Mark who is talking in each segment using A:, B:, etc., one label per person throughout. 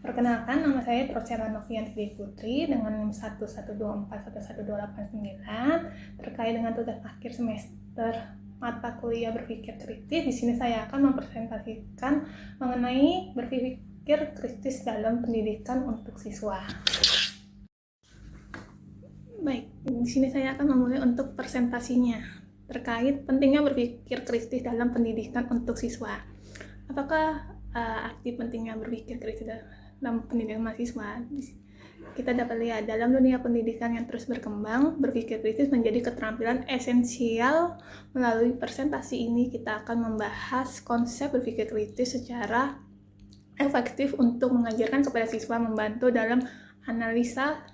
A: Perkenalkan, nama saya Procera Novianti Putri dengan NIM 112411289 terkait dengan tugas akhir semester mata kuliah berpikir kritis. Di sini saya akan mempresentasikan mengenai berpikir kritis dalam pendidikan untuk siswa. Baik, di sini saya akan memulai untuk presentasinya terkait pentingnya berpikir kritis dalam pendidikan untuk siswa. Apakah arti pentingnya berpikir kritis dalam pendidikan mahasiswa? Kita dapat lihat dalam dunia pendidikan yang terus berkembang, berpikir kritis menjadi keterampilan esensial. Melalui presentasi ini kita akan membahas konsep berpikir kritis secara efektif untuk mengajarkan kepada siswa, membantu dalam analisa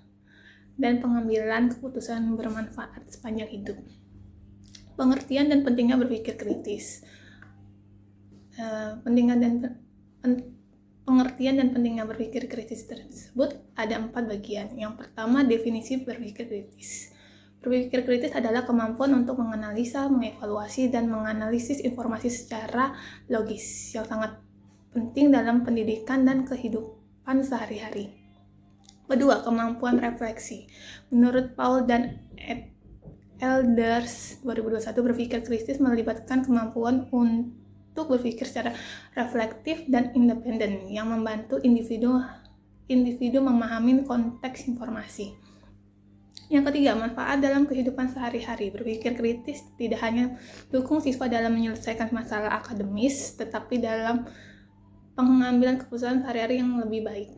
A: dan pengambilan keputusan bermanfaat sepanjang hidup. Pengertian dan pentingnya berpikir kritis. Pengertian dan pentingnya berpikir kritis tersebut ada 4 bagian. Yang pertama, definisi berpikir kritis. Berpikir kritis adalah kemampuan untuk menganalisa, mengevaluasi, dan menganalisis informasi secara logis yang sangat penting dalam pendidikan dan kehidupan sehari-hari. Kedua, kemampuan refleksi. Menurut Paul dan Elders 2021, berpikir kritis melibatkan kemampuan untuk berpikir secara reflektif dan independen yang membantu individu memahami konteks informasi. Yang ketiga, manfaat dalam kehidupan sehari-hari. Berpikir kritis tidak hanya dukung siswa dalam menyelesaikan masalah akademis, tetapi dalam pengambilan keputusan sehari-hari yang lebih baik.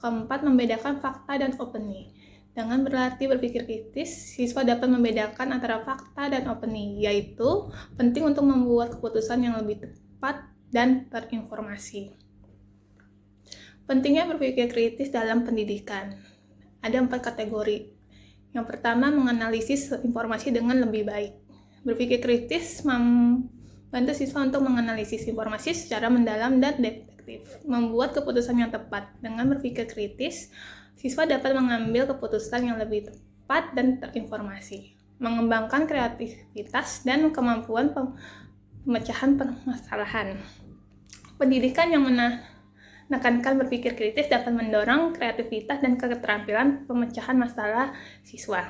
A: Keempat, membedakan fakta dan opini. Dengan berlatih berpikir kritis, siswa dapat membedakan antara fakta dan opini, yaitu penting untuk membuat keputusan yang lebih tepat dan terinformasi. Pentingnya berpikir kritis dalam pendidikan. Ada 4 kategori. Yang pertama, menganalisis informasi dengan lebih baik. Berpikir kritis membantu siswa untuk menganalisis informasi secara mendalam dan deduktif, membuat keputusan yang tepat. Dengan berpikir kritis, siswa dapat mengambil keputusan yang lebih tepat dan terinformasi, mengembangkan kreativitas dan kemampuan pemecahan permasalahan. Pendidikan yang menekankan berpikir kritis dapat mendorong kreativitas dan keterampilan pemecahan masalah siswa.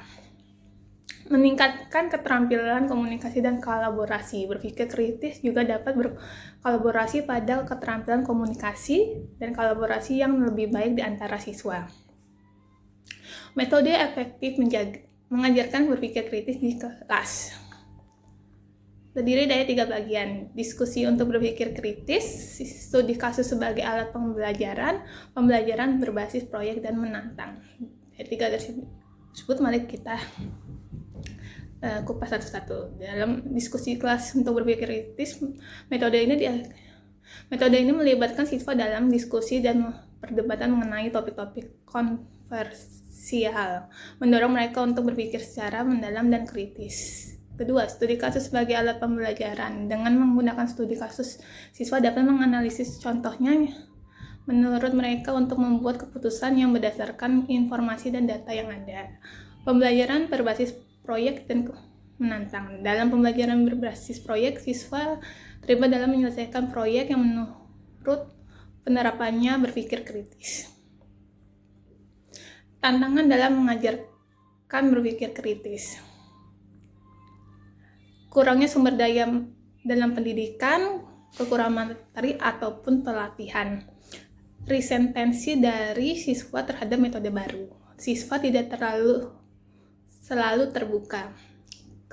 A: Meningkatkan keterampilan komunikasi dan kolaborasi. Berpikir kritis juga dapat berkolaborasi pada keterampilan komunikasi dan kolaborasi yang lebih baik di antara siswa. Metode efektif mengajarkan berpikir kritis di kelas. Terdiri dari 3 bagian. Diskusi untuk berpikir kritis, studi kasus sebagai alat pembelajaran berbasis proyek dan menantang. Dari 3 tersebut mari kita kupas satu-satu. Dalam diskusi kelas untuk berpikir kritis, metode ini melibatkan siswa dalam diskusi dan perdebatan mengenai topik-topik kontroversial, mendorong mereka untuk berpikir secara mendalam dan kritis. Kedua, studi kasus sebagai alat pembelajaran. Dengan menggunakan studi kasus, siswa dapat menganalisis contohnya menurut mereka untuk membuat keputusan yang berdasarkan informasi dan data yang ada. Pembelajaran berbasis proyek dan menantang. Dalam pembelajaran berbasis proyek, siswa terlibat dalam menyelesaikan proyek yang menurut penerapannya berpikir kritis. Tantangan dalam mengajarkan berpikir kritis. Kurangnya sumber daya dalam pendidikan, kekurangan materi ataupun pelatihan. Resistensi dari siswa terhadap metode baru. Siswa tidak selalu terbuka.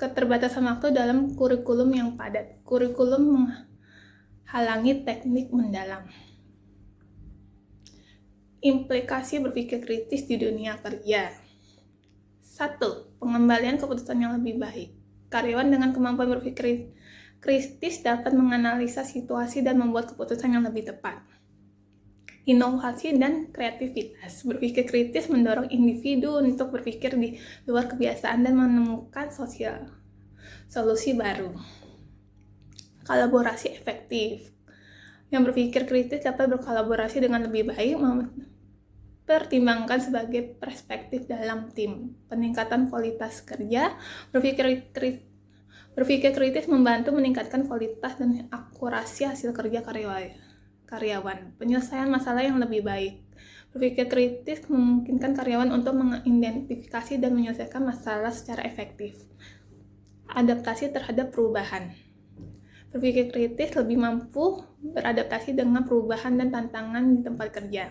A: Keterbatasan waktu dalam kurikulum yang padat. Kurikulum menghalangi teknik mendalam. Implikasi berpikir kritis di dunia kerja. 1. Pengembalian keputusan yang lebih baik. Karyawan dengan kemampuan berpikir kritis dapat menganalisa situasi dan membuat keputusan yang lebih tepat. Inovasi dan kreativitas. Berpikir kritis mendorong individu untuk berpikir di luar kebiasaan dan menemukan solusi baru. Kolaborasi efektif. Yang berpikir kritis dapat berkolaborasi dengan lebih baik, mempertimbangkan sebagai perspektif dalam tim. Peningkatan kualitas kerja. Berpikir kritis membantu meningkatkan kualitas dan akurasi hasil kerja karyawan, penyelesaian masalah yang lebih baik. Berpikir kritis memungkinkan karyawan untuk mengidentifikasi dan menyelesaikan masalah secara efektif. Adaptasi terhadap perubahan. Berpikir kritis lebih mampu beradaptasi dengan perubahan dan tantangan di tempat kerja.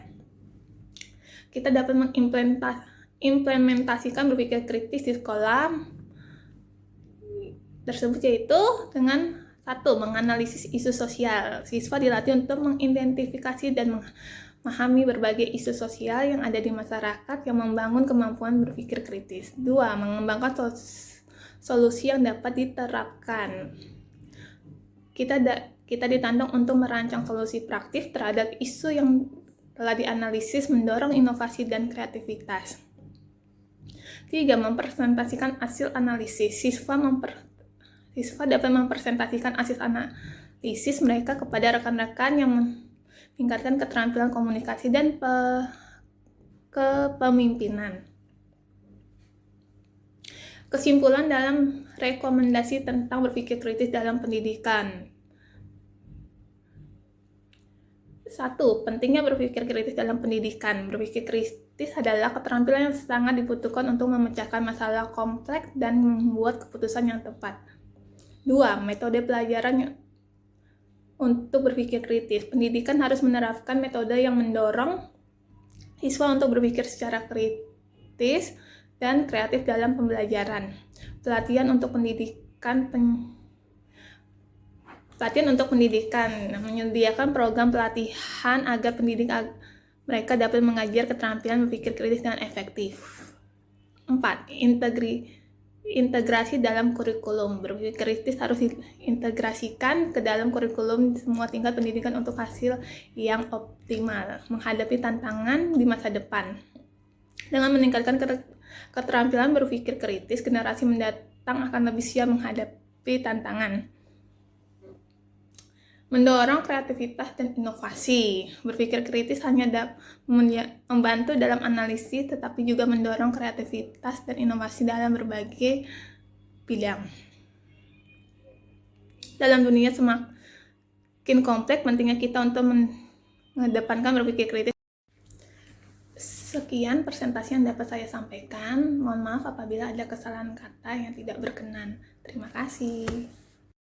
A: Kita dapat mengimplementasikan berpikir kritis di sekolah tersebut, yaitu dengan 1. Menganalisis isu sosial. Siswa dilatih untuk mengidentifikasi dan memahami berbagai isu sosial yang ada di masyarakat yang membangun kemampuan berpikir kritis. 2. Mengembangkan solusi yang dapat diterapkan. Kita ditantang untuk merancang solusi praktis terhadap isu yang telah dianalisis, mendorong inovasi dan kreativitas. 3. Mempresentasikan hasil analisis. Siswa dapat mempresentasikan hasil analisis mereka kepada rekan-rekan yang meningkatkan keterampilan komunikasi dan kepemimpinan. Kesimpulan dalam rekomendasi tentang berpikir kritis dalam pendidikan. 1. Pentingnya berpikir kritis dalam pendidikan. Berpikir kritis adalah keterampilan yang sangat dibutuhkan untuk memecahkan masalah kompleks dan membuat keputusan yang tepat. 2. Metode pelajaran untuk berpikir kritis. Pendidikan harus menerapkan metode yang mendorong siswa untuk berpikir secara kritis dan kreatif dalam pembelajaran. Pelatihan untuk pendidikan menyediakan program pelatihan agar pendidik mereka dapat mengajar keterampilan berpikir kritis dengan efektif. 4. Integrasi dalam kurikulum. Berpikir kritis harus diintegrasikan ke dalam kurikulum semua tingkat pendidikan untuk hasil yang optimal menghadapi tantangan di masa depan. Dengan meningkatkan keterampilan berpikir kritis, generasi mendatang akan lebih siap menghadapi tantangan. Mendorong kreativitas dan inovasi. Berpikir kritis hanya dapat membantu dalam analisis, tetapi juga mendorong kreativitas dan inovasi dalam berbagai bidang. Dalam dunia semakin kompleks, pentingnya kita untuk mengedepankan berpikir kritis. Sekian presentasi yang dapat saya sampaikan. Mohon maaf apabila ada kesalahan kata yang tidak berkenan. Terima kasih.